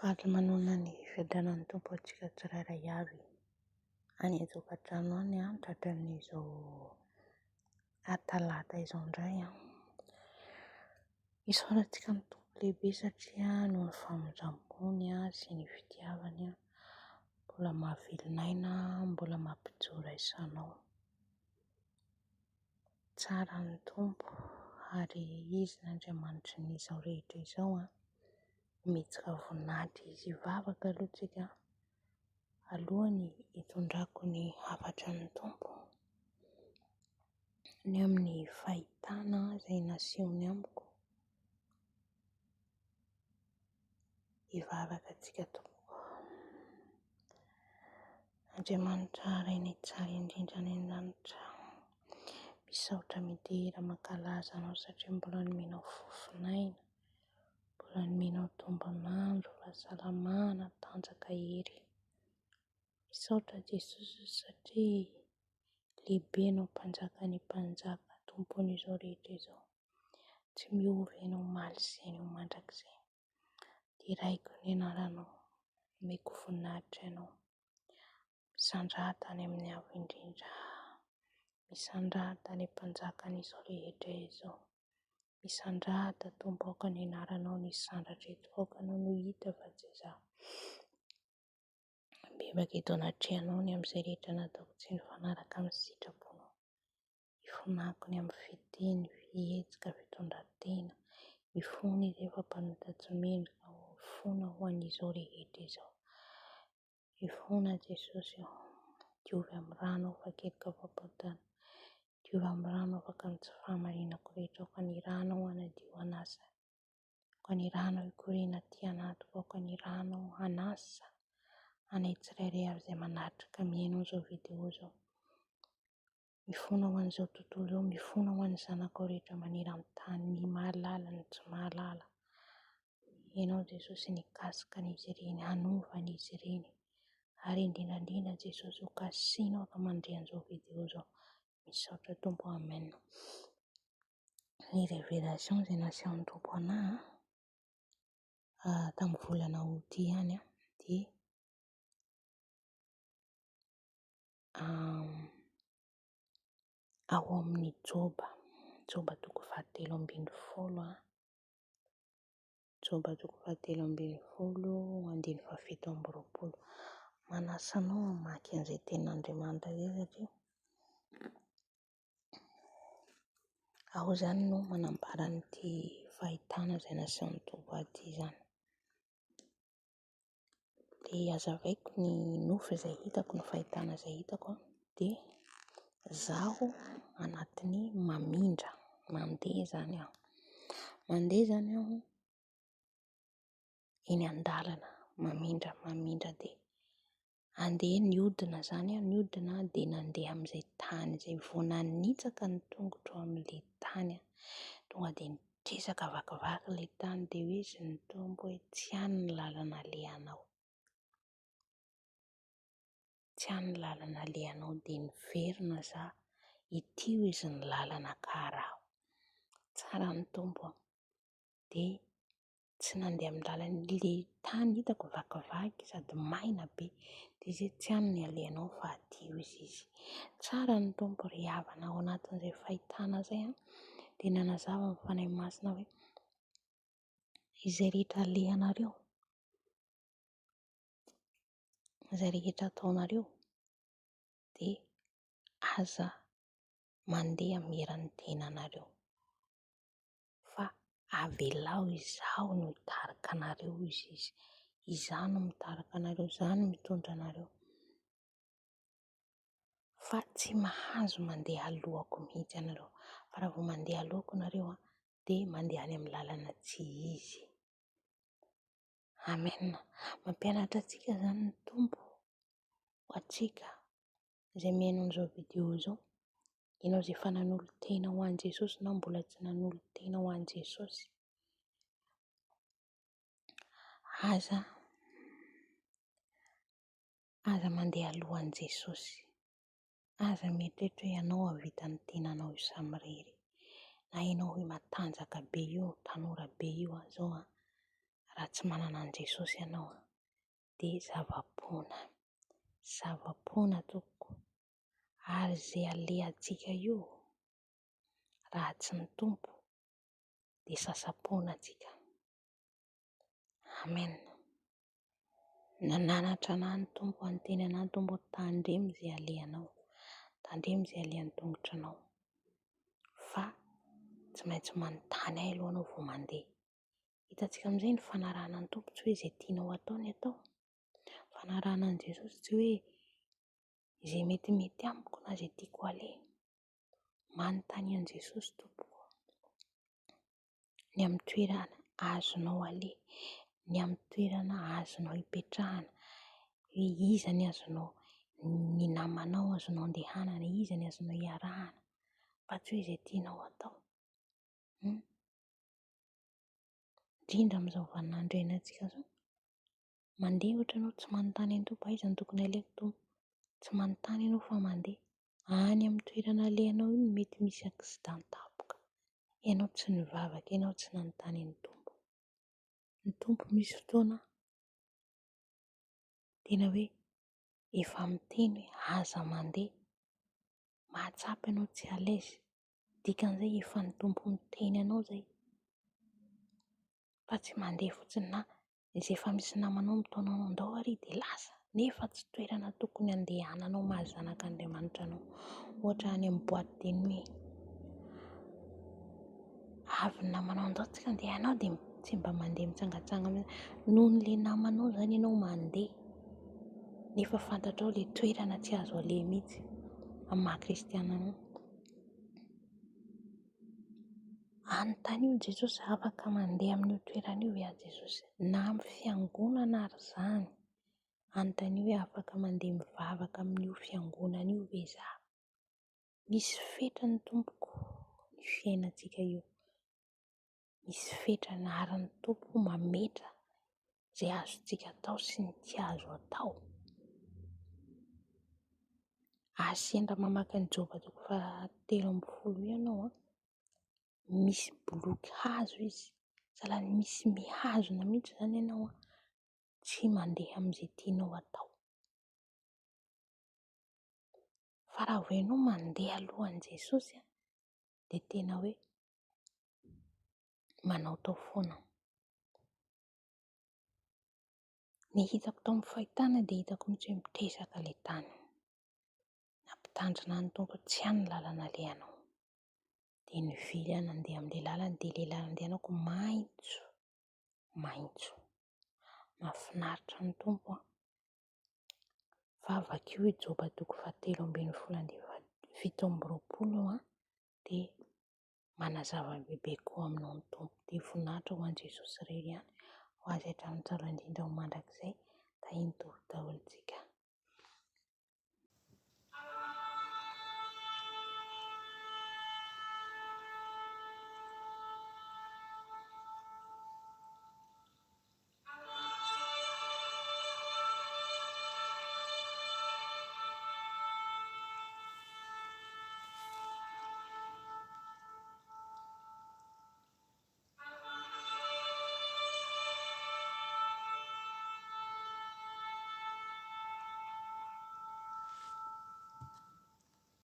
Faly manoana ny fiadranan'ny tompo antsika tsirairay avy any an-tokantrano any tratran'izao talata izao indray isaorantsika ny tompo lehibe satria noho ny famonjam-bony sy ny fitiavany mbola mahavelon'aina, mbola mampijoro aisanao. Tsara ny tompo ary izy n'Andriamanitra n'izao rehetra izao mihetsika voninahitra izy hivavaka aloha tsika alohany hitondrako ny hafatra ny tompo ny amin'ny fahitana izay nasehony amiko hivavaka antsika tompo. Andriamanitra iray tsara indrindra any an-danitra, misaotra midera mankalaza anao satria mbola nomenao fofinaina, mbola nomenao tombonandro, fahasalamana, tanjaka hery. Misaotra Jesosy satria lehibe ianao mpanjakan'ny mpanjaka, tompon'izao rehetra izao. Tsy miova ianao omaly sy ianao mandrakizay. Diraiko ny anaranao, omeko voninahitra ianao. Misandrahata any amin'ny avo indrindra, misandrahata ny mpanjakan'izao rehetra izao. Misandrahata tompo aoka ny anaranao, ny sandratra eto aokanao no hita fa tsy izaho. Bebaka eto anatrehanao ny amin'izay rehetra nataoko tsy nifanaraka amin'ny sitraponao. Hifonako ny amin'ny fiteny, fihetsika, fitondran-tena, mifony izay fampanota-tsy mendrika mifona ho an'izao rehetra izao. Mifona Jesosy aho, diovy amin'ny rano aho fa kelika fampatana, diovy amin'ny rano aho fa tsy fahamarinako rehetra, aoka ny rano aho hanadio an'asa, aoka ny rano aho hikorina aty anatiko, aoka ny rano aho hanasa anay tsirairay avy izay manatrika miaino an'izao video izao. Mifona ho an'izao tontolo izao, mifona ho an'ny zanakao rehetra maneran-tany, ny mahalala ny tsy mahalala. Ianao Jesosy nikasika an'izy ireny, hanova an'izy ireny. Ary indrindra Jesosy ho kasianao raha mandray an'izao video izao. Misaotra tompo, amen. Ny révélation izay nasehon'ny tompo anahy tamin'ny volana août ihany dia ao amin'ny Joba 3:20, Joba 3:20 andiny 17:20. Manasa anao hamaky an'izay tenin'Andriamanitra izay satria ao izany no manambara an'ity fahitana izay nasehon'ny tompo aty izany. Dia hazavaiko ny nofo izay hitako, ny fahitana izay hitako dia zaho anatin'ny mamindra, mandeha zany aho. Mandeha zany aho eny an-dalana, mamindra dia andeha niodina zany aho, niodina dia nandeha amin'izay tany izay vao nanitsaka ny tongotra amin'ilay tany tonga dia nitresaka vakivaky ilay tany dia hoy ny tompo hoe tsy any ny lalana alehanao. Tsy any ny lalana alehanao dia niverina zaho, ity hoy izy ny lalana karaho. Tsara ny tompo dia tsy nandeha amin'ny lalana, ilay tany hitako vakivaky sady maina be dia izay tsy any ny alehanao fa aty hoy izy. Tsara ny tompo ry havana ao anatin'izay fahitana izay dia nanazava ny fanahy masina hoe izay rehetra alehanareo, izay rehetra ataonareo dia aza mandeha meran'ny tenanareo fa avelao izaho no hitarika anareo izy. Izaho no mitarika anareo, izaho no mitondra anareo fa tsy mahazo mandeha alohako mihitsy ianareo, fa raha vao mandeha alohako ianareo dia mandeha any amin'ny lalana tsy izy. Amen. Mampianatra antsika izany ny tompo ho antsika izay mihaino an'izao video izao. Ianao izay efa nanolo-tena ho an'i Jesosy na mbola tsy nanolo-tena ho an'i Jesosy, aza mandeha alohan'i Jesosy. Aza mieritreritra hoe ianao havita ny tenanao io samirery, na ianao hoe matanjaka be io, tanora be io izao raha tsy manana an' Jesosy ianao dia zava-poana tompoko, ary izay alehantsika io raha tsy ny Tompo dia sasa-poana antsika. Amen. Nananatra anahy ny Tompo, anteny anahy ny Tompo, tandremo izay alehanao, tandremo izay alehan'ny tongotranao, fa tsy maintsy manontany ahy aloha anao vao mandeha. Hitantsika amin'izay ny fanarahana ny Tompo, tsy hoe izay tianao atao ny atao. Fanarahana an'i Jesosy tsy hoe izay metimety amiko na izay tiako aleha. Manontany an'i Jesosy tompoko, ny amin'ny toerana azonao aleha, ny amin'ny toerana azonao hipetrahana, hoe iza ny azonao, ny namanao azonao andehanana, iza ny azonao hiarahana, fa tsy hoe izay tianao atao. Indrindra amin'izao vaninandro iainantsika izao, mandeha ohatra ianao tsy manontany an'i Tompo, aiza ny tokony alehako Tompo? Tsy manontany ianao fa mandeha. Any amin'ny toerana alehanao iny mety misy accident tapoka, ianao tsy nivavaka, ianao tsy nanontany an'i Tompo. Ny Tompo misy fotoana tena hoe efa miteny hoe aza mandeha, mahatsapa ianao tsy à l'aise, dikan'izay efa ny Tompo miteny anao izay, fa tsy mandeha fotsiny. Na izay efa misy namanao mitaona anao andao ary dia lasa, nefa tsy toerana tokony andehananao mahazanak'Andriamanitra anao. Ohatra any amin'ny boîte de nuit, avy ny namanao andao tsika andeha, ianao dia tsy mba mandeha mitsangatsangana nohon'ilay namanao izany ianao mandeha, nefa fantatrao ilay toerana tsy azo aleha mihitsy amin'ny maha-kristiana anao. Anontaniana Jesosy, afaka mandeha amin'io toerana io ve aho Jesosy? Na amin'ny fiangonana ary izany, anontaniana hoe afaka mandeha mivavaka amin'io fiangonana io ve izaho? Misy fetra ny Tompoko ny fiainantsika io, misy fetrany ary ny Tompo mametra izay azontsika atao sy ny tsy azo atao. Sendra mamaky ny Joba 7:10 ianao misy boloky hazo izy, sahalan'ny misy mihazona mihitsy izany ianao tsy mandeha amin'izay tianao atao. Fa raha vao ianao mandeha alohan'i Jesosy dia tena hoe manao tao foana. Ny hitako tao amin'ny fahitana dia hitako mihitsy hoe mitezaka ilay tany, nampitandrina ny Tompo tsy ihany ny lalana alehanao, dia nivily aho nandeha amin'ilay lalana, dia ilay lalana andehanako maitso, maitso. Mahafinaritra ny Tompo fa vakio i Joba 7:17 dia manazava bebe koa aminao ny Tompo. Dia voninahitra ho an'i Jesosy irery ihany, ho azy hatramin'ny tsara indrindra ho mandrakizay, tahiny daholo tsika.